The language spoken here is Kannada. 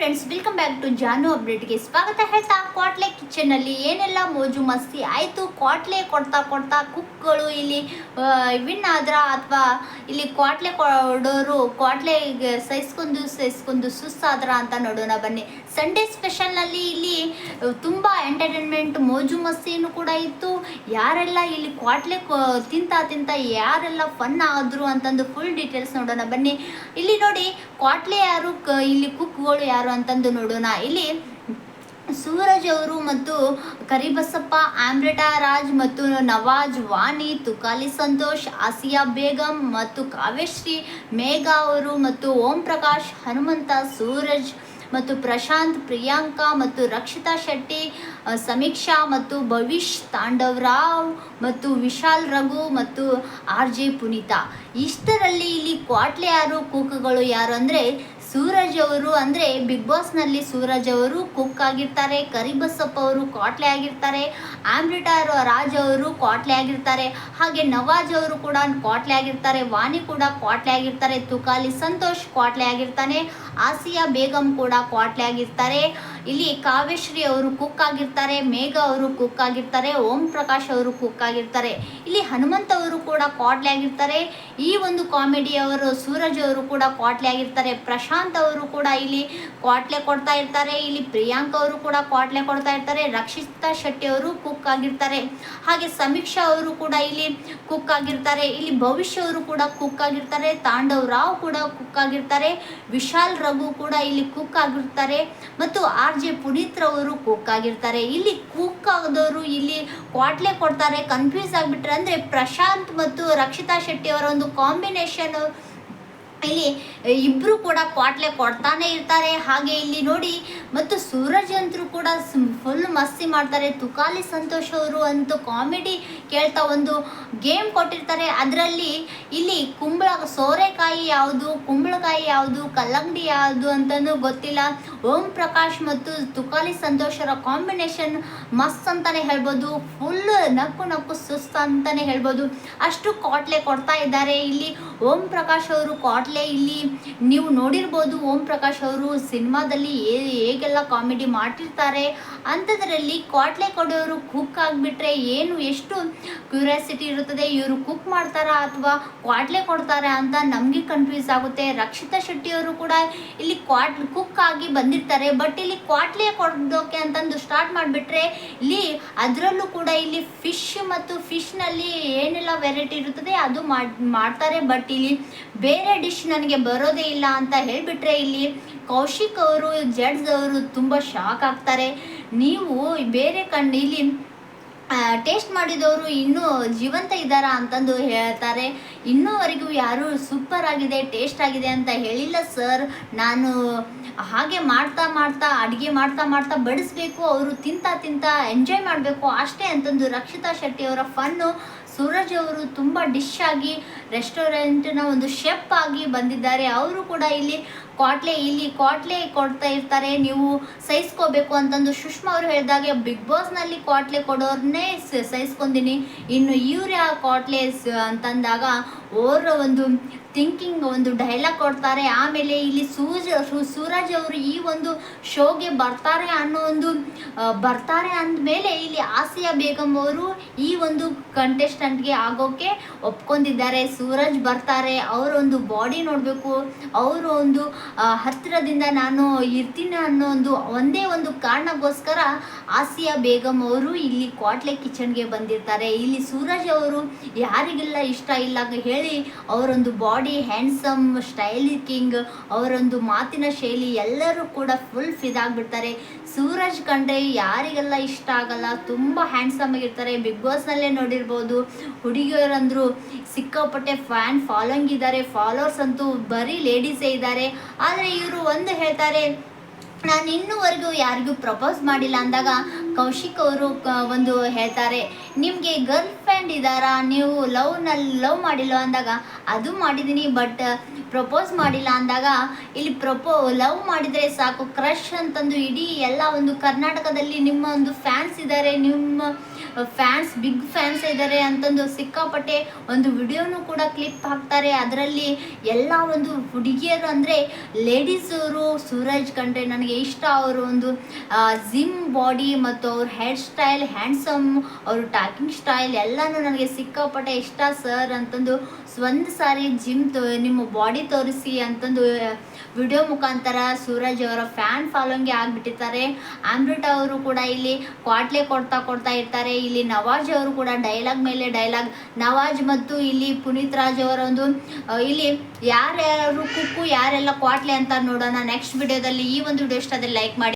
ಫ್ರೆಂಡ್ಸ್, ವೆಲ್ಕಮ್ ಬ್ಯಾಕ್ ಟು ಜಾನು ಅಪ್ಡೇಟ್ಗೆ ಸ್ವಾಗತ ಹೇಳ್ತಾ, ಕ್ವಾಟ್ಲೆ ಕಿಚನ್ನಲ್ಲಿ ಏನೆಲ್ಲ ಮೋಜು ಮಸ್ತಿ ಆಯಿತು. ಕ್ವಾಟ್ಲೆ ಕೊಡ್ತಾ ಕುಕ್ಗಳು ಇಲ್ಲಿ ವಿನ್ ಆದ್ರ ಅಥವಾ ಇಲ್ಲಿ ಕ್ವಾಟ್ಲೆ ಕೊಡೋರು ಕ್ವಾಟ್ಲೆ ಸಹಿಸ್ಕೊಂಡು ಸುಸ್ತಾದ್ರ ಅಂತ ನೋಡೋಣ ಬನ್ನಿ. ಸಂಡೇ ಸ್ಪೆಷಲ್ನಲ್ಲಿ ಇಲ್ಲಿ ತುಂಬ ಎಂಟರ್ಟೈನ್ಮೆಂಟ್ ಮೋಜು ಮಸ್ತಿನೂ ಕೂಡ ಇತ್ತು. ಯಾರೆಲ್ಲ ಇಲ್ಲಿ ಕ್ವಾಟ್ಲೆ ತಿಂತ ಯಾರೆಲ್ಲ ಫನ್ ಆದರು ಅಂತಂದು ಫುಲ್ ಡೀಟೇಲ್ಸ್ ನೋಡೋಣ ಬನ್ನಿ. ಇಲ್ಲಿ ನೋಡಿ, ಕ್ವಾಟ್ಲೆ ಯಾರು, ಇಲ್ಲಿ ಕುಕ್ಗಳು ಯಾರು ಅಂತಂದು ನೋಡೋಣ. ಇಲ್ಲಿ ಸೂರಜ್ ಅವರು ಮತ್ತು ಕರಿಬಸಪ್ಪ, ಆಮ್ರಿಟಾ ರಾಜ್ ಮತ್ತು ನವಾಜ್, ವಾಣಿ, ತುಕಾಲಿ ಸಂತೋಷ್, ಆಸಿಯಾ ಬೇಗಂ ಮತ್ತು ಕಾವ್ಯಶ್ರೀ, ಮೇಘಾ ಅವರು ಮತ್ತು ಓಂ ಪ್ರಕಾಶ್, ಹನುಮಂತ, ಸೂರಜ್ ಮತ್ತು ಪ್ರಶಾಂತ್, ಪ್ರಿಯಾಂಕಾ ಮತ್ತು ರಕ್ಷಿತಾ ಶೆಟ್ಟಿ, ಸಮೀಕ್ಷಾ ಮತ್ತು ಭವಿಷ್, ತಾಂಡವ್ ರಾವ್ ಮತ್ತು ವಿಶಾಲ್ ರಘು ಮತ್ತು RJ ಪುನೀತಾ. ಇಷ್ಟರಲ್ಲಿ ಇಲ್ಲಿ ಕ್ವಾಟ್ಲೆ ಯಾರು, ಕುಕ್ಗಳು ಯಾರು ಅಂದರೆ ಸೂರಜ್ ಅವರು, ಅಂದರೆ ಬಿಗ್ ಬಾಸ್ನಲ್ಲಿ ಸೂರಜ್ ಅವರು ಕುಕ್ ಆಗಿರ್ತಾರೆ, ಕರಿಬಸಪ್ಪ ಅವರು ಕ್ವಾಟ್ಲೆ ಆಗಿರ್ತಾರೆ, ಆಮ್ರಿಟಾ ರಾಜ್ ಅವರು ಕ್ವಾಟ್ಲೆ ಆಗಿರ್ತಾರೆ, ಹಾಗೆ ನವಾಜ್ ಅವರು ಕೂಡ ಕ್ವಾಟ್ಲೆ ಆಗಿರ್ತಾರೆ, ವಾಣಿ ಕೂಡ ಕ್ವಾಟ್ಲೆ ಆಗಿರ್ತಾರೆ, ತುಕಾಲಿ ಸಂತೋಷ್ ಕ್ವಾಟ್ಲೆ ಆಗಿರ್ತಾನೆ, ಆಸಿಯಾ ಬೇಗಂ ಕೂಡ ಕ್ವಾಟ್ಲೆ ಆಗಿರ್ತಾರೆ, ಇಲ್ಲಿ ಕಾವ್ಯಶ್ರೀ ಅವರು ಕುಕ್ ಆಗಿರ್ತಾರೆ, ಮೇಘಾ ಅವರು ಕುಕ್ ಆಗಿರ್ತಾರೆ, ಓಂ ಪ್ರಕಾಶ್ ಅವರು ಕುಕ್ ಆಗಿರ್ತಾರೆ, ಇಲ್ಲಿ ಹನುಮಂತ ಅವರು ಕೂಡ ಕ್ವಾಟ್ಲೆ ಆಗಿರ್ತಾರೆ. ಈ ಒಂದು ಕಾಮಿಡಿ ಅವರು ಸೂರಜ್ ಅವರು ಕೂಡ ಕ್ವಾಟ್ಲೆ ಆಗಿರ್ತಾರೆ, ಪ್ರಶಾಂತ್ ಅವರು ಕೂಡ ಇಲ್ಲಿ ಕ್ವಾಟ್ಲೆ ಕೊಡ್ತಾ ಇರ್ತಾರೆ, ಇಲ್ಲಿ ಪ್ರಿಯಾಂಕಾ ಅವರು ಕೂಡ ಕ್ವಾಟ್ಲೆ ಕೊಡ್ತಾ ಇರ್ತಾರೆ, ರಕ್ಷಿತಾ ಶೆಟ್ಟಿ ಅವರು ಕುಕ್ ಆಗಿರ್ತಾರೆ, ಹಾಗೆ ಸಮೀಕ್ಷಾ ಅವರು ಕೂಡ ಇಲ್ಲಿ ಕುಕ್ ಆಗಿರ್ತಾರೆ, ಇಲ್ಲಿ ಭವಿಷ್ಯ ಅವರು ಕೂಡ ಕುಕ್ ಆಗಿರ್ತಾರೆ, ತಾಂಡವ್ ರಾವ್ ಕೂಡ ಕುಕ್ ಆಗಿರ್ತಾರೆ, ವಿಶಾಲ್ ರಘು ಕೂಡ ಇಲ್ಲಿ ಕುಕ್ ಆಗಿರ್ತಾರೆ ಮತ್ತು RJ ಪುನೀತ್ ರವರು ಕುಕ್ ಆಗಿರ್ತಾರೆ. ಇಲ್ಲಿ ಕುಕ್ ಆದವರು ಇಲ್ಲಿ ಕ್ವಾಟ್ಲೆ ಕೊಡ್ತಾರೆ. ಕನ್ಫ್ಯೂಸ್ ಆಗಿಬಿಟ್ರೆ ಅಂದರೆ ಪ್ರಶಾಂತ್ ಮತ್ತು ರಕ್ಷಿತಾ ಶೆಟ್ಟಿ ಅವರ ಒಂದು ಕಾಂಬಿನೇಷನ್, ಇಲ್ಲಿ ಇಬ್ಬರು ಕೂಡ ಕ್ವಾಟ್ಲೆ ಕೊಡ್ತಾನೆ ಇರ್ತಾರೆ. ಹಾಗೆ ಇಲ್ಲಿ ನೋಡಿ, ಮತ್ತು ಸೂರಜ್ ಅಂತರೂ ಕೂಡ ಫುಲ್ ಮಸ್ತಿ ಮಾಡ್ತಾರೆ. ತುಕಾಲಿ ಸಂತೋಷ್ ಅವರು ಅಂತೂ ಕಾಮಿಡಿ ಕೇಳ್ತಾ ಒಂದು ಗೇಮ್ ಕೊಟ್ಟಿರ್ತಾರೆ. ಅದರಲ್ಲಿ ಇಲ್ಲಿ ಸೋರೆಕಾಯಿ ಯಾವುದು, ಕುಂಬಳಕಾಯಿ ಯಾವುದು, ಕಲ್ಲಂಗಡಿ ಯಾವುದು ಅಂತಲೂ ಗೊತ್ತಿಲ್ಲ. ಓಂ ಪ್ರಕಾಶ್ ಮತ್ತು ತುಕಾಲಿ ಸಂತೋಷರ ಕಾಂಬಿನೇಷನ್ ಮಸ್ತ್ ಅಂತಲೇ ಹೇಳ್ಬೋದು. ಫುಲ್ ನಕ್ಕು ಸುಸ್ತು ಅಂತಲೇ ಹೇಳ್ಬೋದು. ಅಷ್ಟು ಕ್ವಾಟ್ಲೆ ಕೊಡ್ತಾ ಇದ್ದಾರೆ. ಇಲ್ಲಿ ಓಂ ಪ್ರಕಾಶ್ ಅವರು ಕ್ವಾಟ್ಲೆ ಇಲ್ಲಿ ನೀವು ನೋಡಿರ್ಬೋದು. ಓಂ ಪ್ರಕಾಶ್ ಅವರು ಸಿನಿಮಾದಲ್ಲಿ ಹೇಗೆಲ್ಲ ಕಾಮಿಡಿ ಮಾಡಿರ್ತಾರೆ ಅಂಥದ್ರಲ್ಲಿ ಕ್ವಾಟ್ಲೆ ಕೊಡೋರು ಕುಕ್ ಆಗಿಬಿಟ್ರೆ ಎಷ್ಟು ಕ್ಯೂರಿಯಾಸಿಟಿ ಇರುತ್ತದೆ. ಇವರು ಕುಕ್ ಮಾಡ್ತಾರಾ ಅಥವಾ ಕ್ವಾಟ್ಲೆ ಕೊಡ್ತಾರೆ ಅಂತ ನಮಗೆ ಕನ್ಫ್ಯೂಸ್ ಆಗುತ್ತೆ. ರಕ್ಷಿತಾ ಶೆಟ್ಟಿ ಅವರು ಕೂಡ ಇಲ್ಲಿ ಕುಕ್ ಆಗಿ ಬಂದಿರ್ತಾರೆ. ಬಟ್ ಇಲ್ಲಿ ಕ್ವಾಟ್ಲೆ ಕೊಡೋಕೆ ಅಂತಂದು ಸ್ಟಾರ್ಟ್ ಮಾಡಿಬಿಟ್ರೆ ಇಲ್ಲಿ ಅದರಲ್ಲೂ ಕೂಡ ಇಲ್ಲಿ ಫಿಶ್ನಲ್ಲಿ ಏನೆಲ್ಲ ವೆರೈಟಿ ಇರುತ್ತದೆ ಅದು ಮಾಡ್ತಾರೆ. ಬಟ್ ಇಲ್ಲಿ ಬೇರೆ ಡಿಶ್ ನನಗೆ ಬರೋದೇ ಇಲ್ಲ ಅಂತ ಹೇಳಿಬಿಟ್ರೆ ಇಲ್ಲಿ ಕೌಶಿಕ್ ಅವರು, ಜಡ್ಜ್ ಅವರು ತುಂಬ ಶಾಕ್ ಆಗ್ತಾರೆ. ನೀವು ಬೇರೆ ಇಲ್ಲಿ ಟೇಸ್ಟ್ ಮಾಡಿದವರು ಇನ್ನೂ ಜೀವಂತ ಇದ್ದಾರಾ ಅಂತಂದು ಹೇಳ್ತಾರೆ. ಇನ್ನೂವರೆಗೂ ಯಾರೂ ಸೂಪರ್ ಆಗಿದೆ, ಟೇಸ್ಟ್ ಆಗಿದೆ ಅಂತ ಹೇಳಿಲ್ಲ ಸರ್. ನಾನು ಹಾಗೆ ಅಡುಗೆ ಮಾಡ್ತಾ ಬಡಿಸ್ಬೇಕು, ಅವರು ತಿಂತ ಎಂಜಾಯ್ ಮಾಡಬೇಕು ಅಷ್ಟೇ ಅಂತಂದು ರಕ್ಷಿತಾ ಶೆಟ್ಟಿ ಅವರ ಫನ್ನು. ಸೂರಜ್ ಅವರು ತುಂಬ ಡಿಶ್ ಆಗಿ ರೆಸ್ಟೋರೆಂಟ್ನ ಒಂದು ಶೆಫ್ ಆಗಿ ಬಂದಿದ್ದಾರೆ. ಅವರು ಕೂಡ ಇಲ್ಲಿ ಕ್ವಾಟ್ಲೆ ಕೊಡ್ತಾ ಇರ್ತಾರೆ. ನೀವು ಸಹಿಸ್ಕೋಬೇಕು ಅಂತಂದು ಸುಷ್ಮಾ ಅವರು ಹೇಳಿದಾಗೆ ಬಿಗ್ ಬಾಸ್ನಲ್ಲಿ ಕ್ವಾಟ್ಲೆ ಕೊಡೋರನ್ನೇ ಸಹಿಸ್ಕೊಂತೀನಿ, ಇನ್ನು ಇವ್ರು ಯಾವ ಕ್ವಾಟ್ಲೆ ಅಂತಂದಾಗ ಅವರ ಒಂದು ಥಿಂಕಿಂಗ್ ಒಂದು ಡೈಲಾಗ್ ಕೊಡ್ತಾರೆ. ಆಮೇಲೆ ಇಲ್ಲಿ ಸೂರಜ್ ಅವರು ಈ ಒಂದು ಶೋಗೆ ಬರ್ತಾರೆ ಅಂದಮೇಲೆ ಇಲ್ಲಿ ಆಸಿಯಾ ಬೇಗಂ ಅವರು ಈ ಒಂದು ಕಂಟೆಸ್ಟೆಂಟ್ಗೆ ಆಗೋಕ್ಕೆ ಒಪ್ಕೊಂಡಿದ್ದಾರೆ. ಸೂರಜ್ ಬರ್ತಾರೆ, ಅವರೊಂದು ಬಾಡಿ ನೋಡಬೇಕು, ಅವರು ಒಂದು ಹತ್ತಿರದಿಂದ ನಾನು ಇರ್ತೀನಿ ಅನ್ನೋ ಒಂದೇ ಒಂದು ಕಾರಣಕ್ಕೋಸ್ಕರ ಆಸಿಯಾ ಬೇಗಂ ಅವರು ಇಲ್ಲಿ ಕ್ವಾಟ್ಲೆ ಕಿಚನ್ಗೆ ಬಂದಿರ್ತಾರೆ. ಇಲ್ಲಿ ಸೂರಜ್ ಅವರು ಯಾರಿಗೆಲ್ಲ ಇಷ್ಟ ಇಲ್ಲ ಹೇಳಿ ಅವರೊಂದು ಬಾಡಿ, ಹ್ಯಾಂಡ್ಸಮ್, ಸ್ಟೈಲಿಂಗ್, ಅವರೊಂದು ಮಾತಿನ ಶೈಲಿ ಎಲ್ಲರೂ ಕೂಡ ಫುಲ್ ಫಿದಾಗ್ಬಿಡ್ತಾರೆ. ಸೂರಜ್ ಕಂಡ್ರೆ ಯಾರಿಗೆಲ್ಲ ಇಷ್ಟ ಆಗಲ್ಲ, ತುಂಬ ಹ್ಯಾಂಡ್ಸಮ್ ಆಗಿರ್ತಾರೆ. ಬಿಗ್ ಬಾಸ್ನಲ್ಲೇ ನೋಡಿರ್ಬೋದು, ಹುಡುಗಿಯರಂದ್ರು ಸಿಕ್ಕಾಪಟ್ಟೆ ಫಾಲೋಯಿಂಗ್ ಇದ್ದಾರೆ, ಫಾಲೋವರ್ಸ್ ಅಂತೂ ಬರೀ ಲೇಡೀಸೇ ಇದ್ದಾರೆ. ಆದರೆ ಇವರು ಒಂದು ಹೇಳ್ತಾರೆ, ನಾನು ಇನ್ನೂವರೆಗೂ ಯಾರಿಗೂ ಪ್ರಪೋಸ್ ಮಾಡಿಲ್ಲ ಅಂದಾಗ ಕೌಶಿಕ್ ಅವರು ಒಂದು ಹೇಳ್ತಾರೆ, ನಿಮಗೆ ಗರ್ಲ್ ಫ್ರೆಂಡ್ ಇದ್ದಾರಾ, ನೀವು ಲವ್ ಮಾಡಿಲ್ಲ ಅಂದಾಗ ಅದು ಮಾಡಿದ್ದೀನಿ, ಬಟ್ ಪ್ರಪೋಸ್ ಮಾಡಿಲ್ಲ ಅಂದಾಗ ಇಲ್ಲಿ ಲವ್ ಮಾಡಿದರೆ ಸಾಕು ಕ್ರಶ್ ಅಂತಂದು ಇಡೀ ಎಲ್ಲ ಒಂದು ಕರ್ನಾಟಕದಲ್ಲಿ ನಿಮ್ಮ ಒಂದು ಫ್ಯಾನ್ಸ್ ಇದ್ದಾರೆ, ನಿಮ್ಮ ಫ್ಯಾನ್ಸ್ ಬಿಗ್ ಫ್ಯಾನ್ಸ್ ಇದ್ದಾರೆ ಅಂತಂದು ಸಿಕ್ಕಾಪಟ್ಟೆ ಒಂದು ವಿಡಿಯೋನು ಕೂಡ ಕ್ಲಿಪ್ ಹಾಕ್ತಾರೆ. ಅದರಲ್ಲಿ ಎಲ್ಲ ಒಂದು ಹುಡುಗಿಯರು ಅಂದರೆ ಲೇಡೀಸ್ ಅವರು ಸೂರಜ್ ಕಂಡ್ರೆ ನನಗೆ ಇಷ್ಟ. ಅವರು ಒಂದು ಜಿಮ್ ಬಾಡಿ ಮತ್ತು ಅವ್ರ ಹೇರ್ ಸ್ಟೈಲ್, ಹ್ಯಾಂಡ್ಸಮ್, ಅವರು ಟಾಕಿಂಗ್ ಸ್ಟೈಲ್ ಎಲ್ಲನೂ ನನಗೆ ಸಿಕ್ಕಾಪಟ್ಟೆ ಇಷ್ಟ ಸರ್ ಅಂತಂದು ಒಂದು ಸಾರಿ ನಿಮ್ಮ ಬಾಡಿ ತೋರಿಸಿ ಅಂತಂದು ವಿಡಿಯೋ ಮುಖಾಂತರ ಸೂರಜ್ ಅವರ ಫ್ಯಾನ್ ಫಾಲೋಯಿಂಗ್ ಆಗಿಬಿಟ್ಟಿರ್ತಾರೆ. ಅಮೃತ ಅವರು ಕೂಡ ಇಲ್ಲಿ ಕ್ವಾಟ್ಲೆ ಕೊಡ್ತಾ ಇರ್ತಾರೆ. ಇಲ್ಲಿ ನವಾಜ್ ಅವರು ಕೂಡ ಡೈಲಾಗ್ ಮೇಲೆ ಡೈಲಾಗ್, ನವಾಜ್ ಮತ್ತು ಇಲ್ಲಿ ಪುನೀತ್ ರಾಜ್ ಅವರ ಒಂದು ಇಲ್ಲಿ ಯಾರ್ಯಾರು ಕುಕ್ಕು ಯಾರೆಲ್ಲ ಕ್ವಾಟ್ಲೆ ಅಂತ ನೋಡೋಣ ನೆಕ್ಸ್ಟ್ ವಿಡಿಯೋದಲ್ಲಿ. ಈ ಒಂದು ವಿಡಿಯೋ ಇಷ್ಟ ಆದರೆ ಲೈಕ್ ಮಾಡಿ.